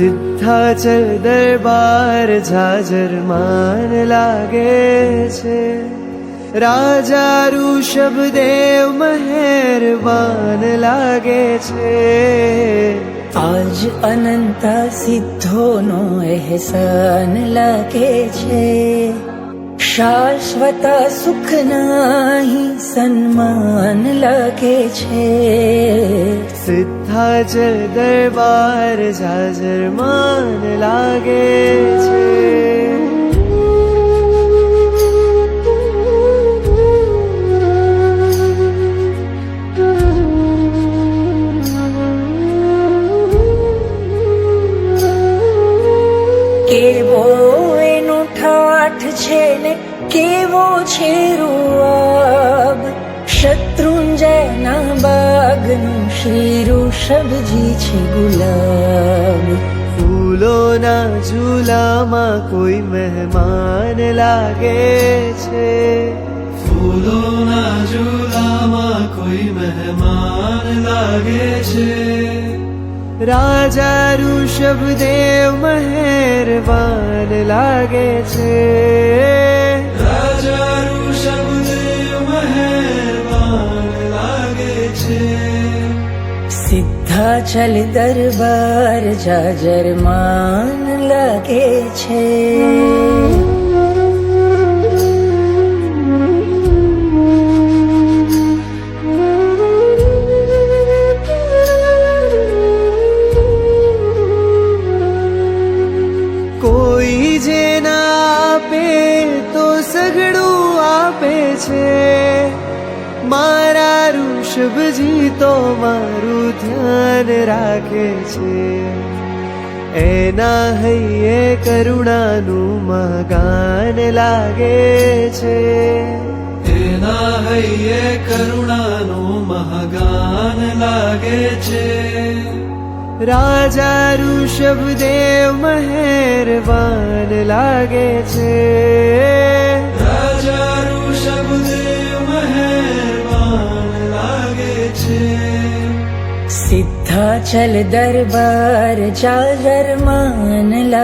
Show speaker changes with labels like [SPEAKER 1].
[SPEAKER 1] સિદ્ધાચલ દરબાર જાજરમાન લાગે છે, રાજા ઋષભદેવ મહેરબાન લાગે છે.
[SPEAKER 2] આજ અનંત સિદ્ધોનો અહેસાન લાગે છે, શાશ્વત સુખના સન્માન લાગે છે.
[SPEAKER 1] સિદ્ધાચલ દરબાર જાજરમાન લાગે છે.
[SPEAKER 2] કેવો એનો ઠાઠ છે ને કેવો છે રૂઆબ, શત્રુંજયના બાગનું શ્રી ઋષભજી છે ગુલાબ.
[SPEAKER 1] ફૂલોના ઝૂલામાં કોઈ મહેમાન લાગે છે,
[SPEAKER 3] ફૂલોના ઝૂલામાં કોઈ મહેમાન લાગે છે.
[SPEAKER 1] રાજા ઋષભદેવ મહેરબાન લાગે છે,
[SPEAKER 3] રાજા ઋષભદેવ મહેરબાન લાગે છે.
[SPEAKER 2] સિદ્ધાચલ દરબાર જાજરમાન લાગે છે.
[SPEAKER 1] કોઈ જે ના આપે તો સઘળું આપે છે, મારા ઋષભજી તો મારું ધ્યાન રાખે છે. એના હૈયે કરુણાનું મહાગાન લાગે છે,
[SPEAKER 3] એના હૈયે કરુણાનું મહાગાન લાગે છે.
[SPEAKER 1] રાજા ઋષભદેવ મહેરબાન લાગે છે,
[SPEAKER 3] રાજા ઋષભદેવ મહેરબાન લાગે છે.
[SPEAKER 2] સિદ્ધાચલ દરબાર જાજરમાન લાગે